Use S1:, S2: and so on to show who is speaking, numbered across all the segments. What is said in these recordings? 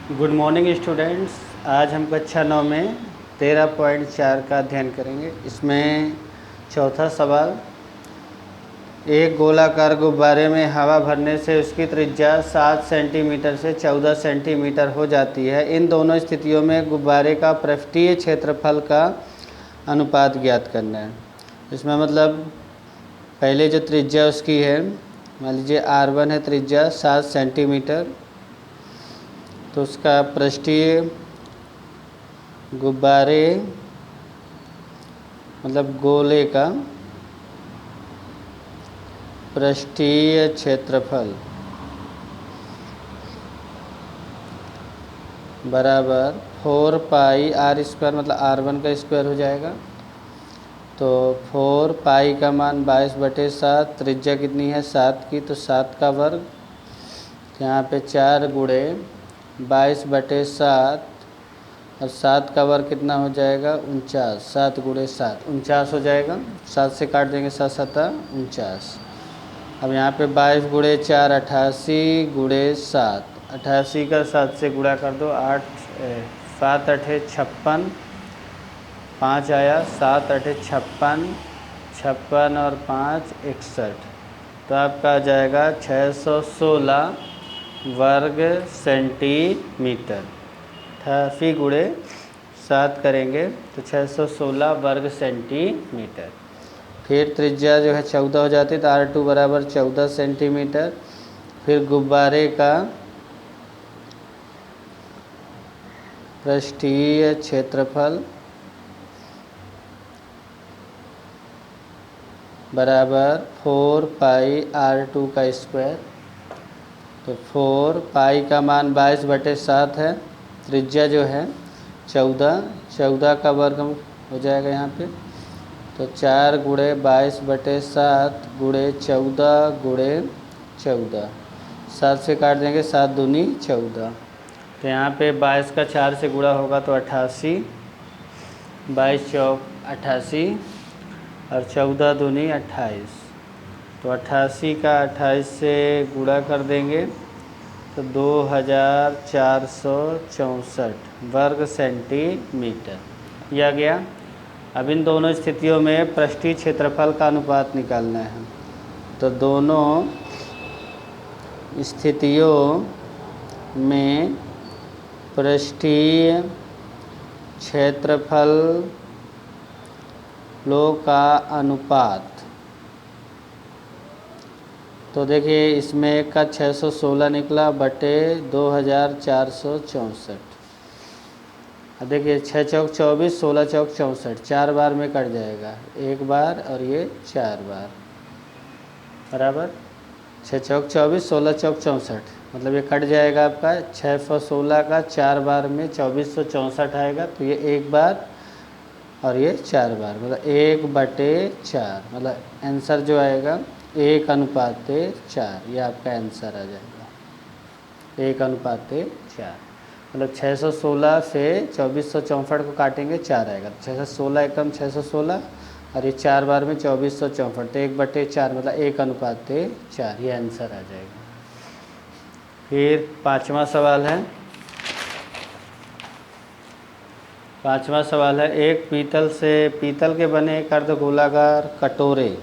S1: Good morning students. आज हम कक्षा 9 में 13.4 का अध्ययन करेंगे। इसमें चौथा सवाल, एक गोलाकार गुब्बारे में हवा भरने से उसकी त्रिज्या 7 सेंटीमीटर से 14 सेंटीमीटर हो जाती है। इन दोनों स्थितियों में गुब्बारे का पृष्ठीय क्षेत्रफल का अनुपात ज्ञात करना है। इसमें मतलब पहले जो त्रिज्या उसकी है, मान लीजिए R1 है त्रिज्या 7 सेंटीमीटर, तो उसका पृष्ठीय गुब्बारे मतलब गोले का पृष्ठीय क्षेत्रफल बराबर 4 पाई R स्क्वायर, मतलब R1 का स्क्वायर हो जाएगा। तो 4 पाई का मान 22/7, त्रिज्या कितनी है 7 की, तो 7 का वर्ग, यहाँ पे 4 गुणे 22/7 और 7 का वर्ग कितना हो जाएगा 49, 7 गुणे 7 49 हो जाएगा। 7 से काट देंगे, 7 7 49। अब यहाँ पे 22 गुणे 4 88 गुणे 7, 88 का 7 से गुणा कर दो, 7 8 56, 5 आया, 7 8 56, 56 और 5 61, तो आपका आ जाएगा 616 वर्ग सेंटीमीटर। 88 गुणे 7 करेंगे तो 616 वर्ग सेंटीमीटर। फिर त्रिज्या जो है 14 हो जाती है, तो R2 बराबर 14 सेंटीमीटर। फिर गुब्बारे का पृष्ठीय क्षेत्रफल बराबर 4 पाई R2 का स्क्वायर। तो 4 पाई का मान 22/7 है, त्रिज्या जो है 14 का वर्ग हो जाएगा यहाँ पे, तो 4 गुणे 22/7 गुणे 14 गुणे 14, 7 से काट देंगे, 7 दूनी 14, तो यहाँ पे 22 का 4 से गुणा होगा तो 88, 22 चौक 88 और 14 दूनी 28, तो 88 का 28 से गुणा कर देंगे तो 2464 वर्ग सेंटीमीटर यह गया। अब इन दोनों स्थितियों में पृष्ठीय क्षेत्रफल का अनुपात निकालना है। तो दोनों स्थितियों में पृष्ठीय क्षेत्रफलों का अनुपात, तो देखिए इसमें एक का 616 निकला बटे 2464। अब देखिए 6 चौक 24, 16 चौक 64, 4 बार में कट जाएगा, एक बार और ये 4 बार, बराबर 6 चौक 24, 16 चौक 64, मतलब ये कट जाएगा आपका 616 का 4 बार में 2464 आएगा, तो ये एक बार और ये 4 बार, मतलब 1/4, मतलब आंसर जो आएगा 1:4, ये आपका आंसर आ जाएगा 1:4। मतलब 616 से 2464 को काटेंगे 4 आएगा, तो 616 एकम 616 और ये 4 बार में 2464, तो 1/4 मतलब 1:4, ये आंसर आ जाएगा। फिर पाँचवा सवाल है। पाँचवा सवाल है, एक पीतल के बने एक अर्धगोलाकार कटोरे,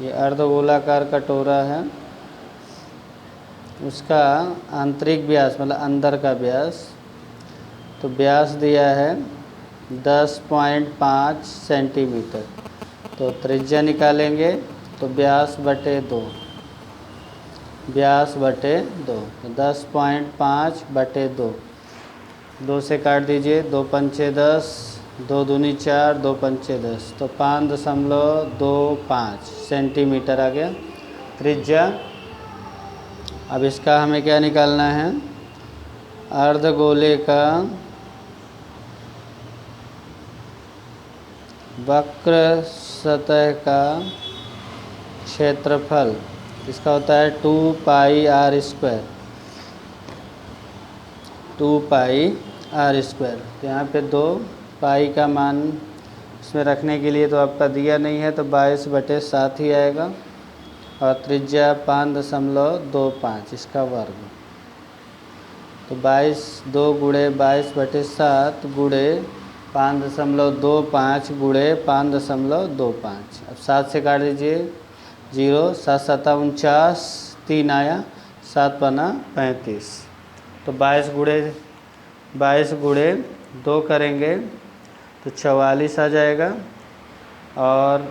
S1: ये अर्धगोलाकार कटोरा है, उसका आंतरिक व्यास मतलब अंदर का व्यास, तो व्यास दिया है 10.5 सेंटीमीटर, तो त्रिज्या निकालेंगे तो व्यास बटे 2, तो 10.5/2, 2 से काट दीजिए, 2 पंचे 10, 2 दूनी 4, 2 पंचे 10, तो 5.25 सेंटीमीटर आ गया त्रिज्या। अब इसका हमें क्या निकालना है, अर्धगोले का वक्र सतह का क्षेत्रफल, इसका होता है 2 पाई R स्क्वायर, 2 पाई R स्क्वायर। तो यहाँ पे 2 पाई का मान इसमें रखने के लिए तो आपका दिया नहीं है, तो 22/7 ही आएगा, और त्रिज्या 5.25, इसका वर्ग। तो 22 2 गुणे 22/7 गुणे 5.25 गुणे 5.25। अब 7 से काट दीजिए, 0 7 7 49, 3 आया, 7 पना 35। तो 22 गुणे 2 करेंगे तो 44 आ जाएगा। और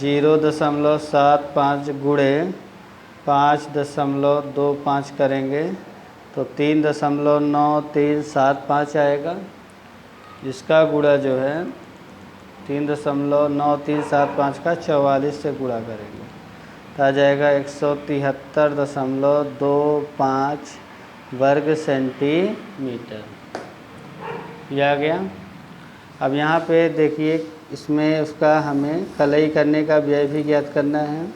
S1: 0.75 गुणे 5.25 करेंगे तो 3.9375 आएगा। इसका गुणा जो है 3.9375 का 44 से गुणा करेंगे तो आ जाएगा 173.25 वर्ग सेंटीमीटर। यह आ गया। अब यहाँ पे देखिए, इसमें उसका हमें कलई करने का व्यय भी ज्ञात करना है।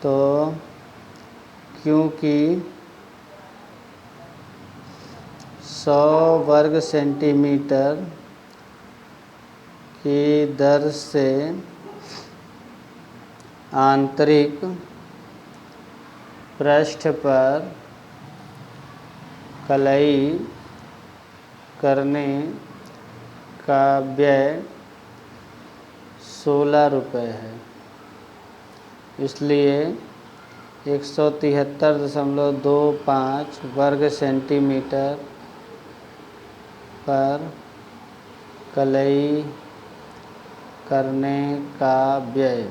S1: तो क्योंकि 100 वर्ग सेंटीमीटर की दर से आंतरिक पृष्ठ पर कलई करने का व्यय 16 रुपये है, इसलिए 173.25 वर्ग सेंटीमीटर पर कलई करने का व्यय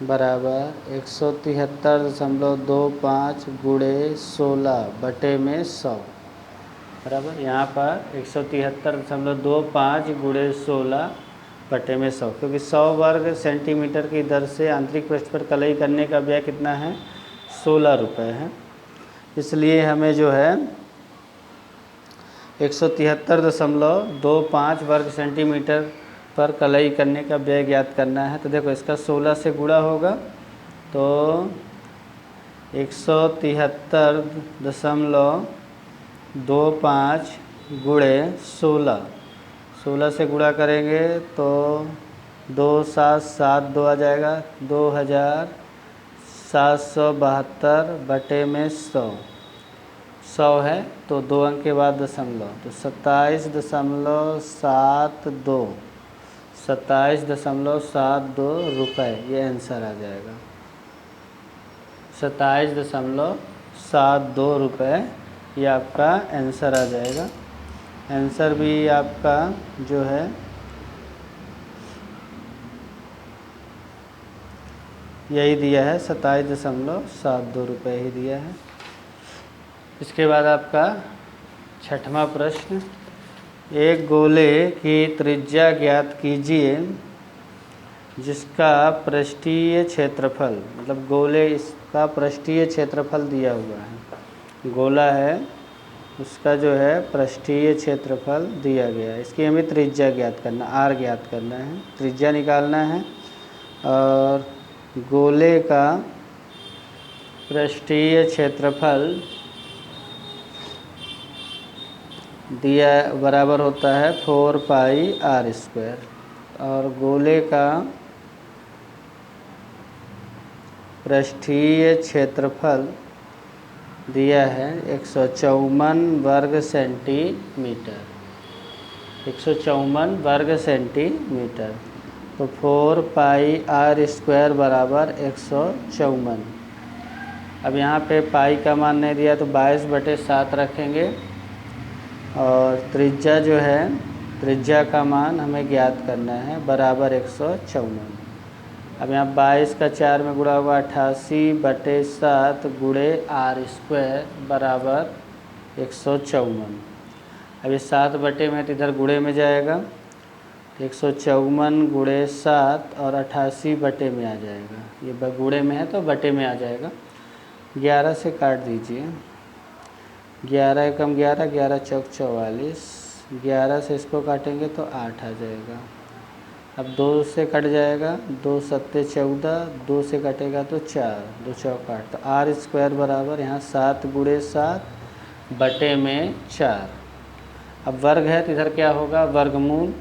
S1: बराबर 173.25 गुणे 16 बटे में 100 बराबर। यहाँ पर 173.25 गुणे 16 बटे में 100, क्योंकि 100 वर्ग सेंटीमीटर की दर से आंतरिक पृष्ठ पर कलई करने का व्यय कितना है, 16 रुपये है। इसलिए हमें जो है 173.25 वर्ग सेंटीमीटर पर कलई करने का व्यय ज्ञात करना है। तो देखो, इसका 16 से गुणा होगा तो 173.25 गुणे 16 से गुणा करेंगे तो 2 7 7 2 आ जाएगा, 2772 बटे में 100 है तो 2 अंक के बाद दशमलव, तो 27.72 रुपये, ये आंसर आ जाएगा। 27.72 रुपये, ये आपका आंसर आ जाएगा। आंसर भी आपका जो है यही दिया है, 27.72 रुपये ही दिया है। इसके बाद आपका 6वां प्रश्न, एक गोले की त्रिज्या ज्ञात कीजिए जिसका पृष्ठीय क्षेत्रफल, मतलब गोले इसका पृष्ठीय क्षेत्रफल दिया हुआ है, गोला है उसका जो है पृष्ठीय क्षेत्रफल दिया गया है। इसकी हमें त्रिज्या ज्ञात करना, आर ज्ञात करना है, त्रिज्या निकालना है। और गोले का पृष्ठीय क्षेत्रफल दिया बराबर होता है 4πr²। और गोले का पृष्ठीय क्षेत्रफल दिया है 154 वर्ग सेंटीमीटर, 154 वर्ग सेंटीमीटर। तो 4πr² बराबर 154। अब यहाँ पे पाई का मान नहीं दिया तो 22/7 रखेंगे। और त्रिज्या जो है, त्रिज्या का मान हमें ज्ञात करना है, बराबर 154। अब यहाँ 22 का 4 में गुणा होगा 88/7 गुणे r² बराबर 154। अब ये 7 बटे में तो इधर गुणे में जाएगा, 154 गुणे 7 और 88 बटे में आ जाएगा। ये गुणे में है तो बटे में आ जाएगा। 11 से काट दीजिए, 11 एकम 11, 11 चौक 44, 11 से इसको काटेंगे तो 8 आ जाएगा। अब 2 से कट जाएगा, 2 7 14, 2 से कटेगा तो 4, 2 चौक 8, तो r² बराबर यहाँ 7 गुणे 7 बटे में 4। अब वर्ग है तो इधर क्या होगा, वर्गमूल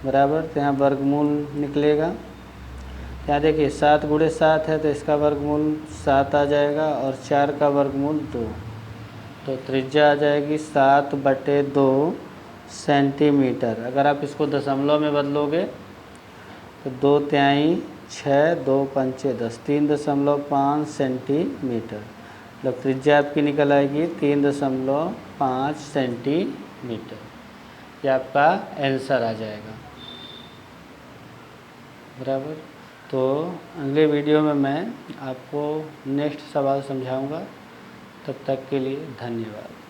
S1: बराबर, तो यहाँ वर्गमूल निकलेगा। यहाँ देखिए 7 गुणे 7 है तो इसका वर्गमूल 7 आ जाएगा और 4 का वर्गमूल 2, तो त्रिज्या आ जाएगी 7/2 सेंटीमीटर। अगर आप इसको दशमलव में बदलोगे तो 2 तिहाई 6, 2 पंचे 10, 3.5 सेंटीमीटर, मतलब त्रिज्या आपकी निकल आएगी 3.5 सेंटीमीटर। ये आपका आंसर आ जाएगा, बराबर। तो अगले वीडियो में मैं आपको नेक्स्ट सवाल समझाऊंगा। तब तक के लिए धन्यवाद।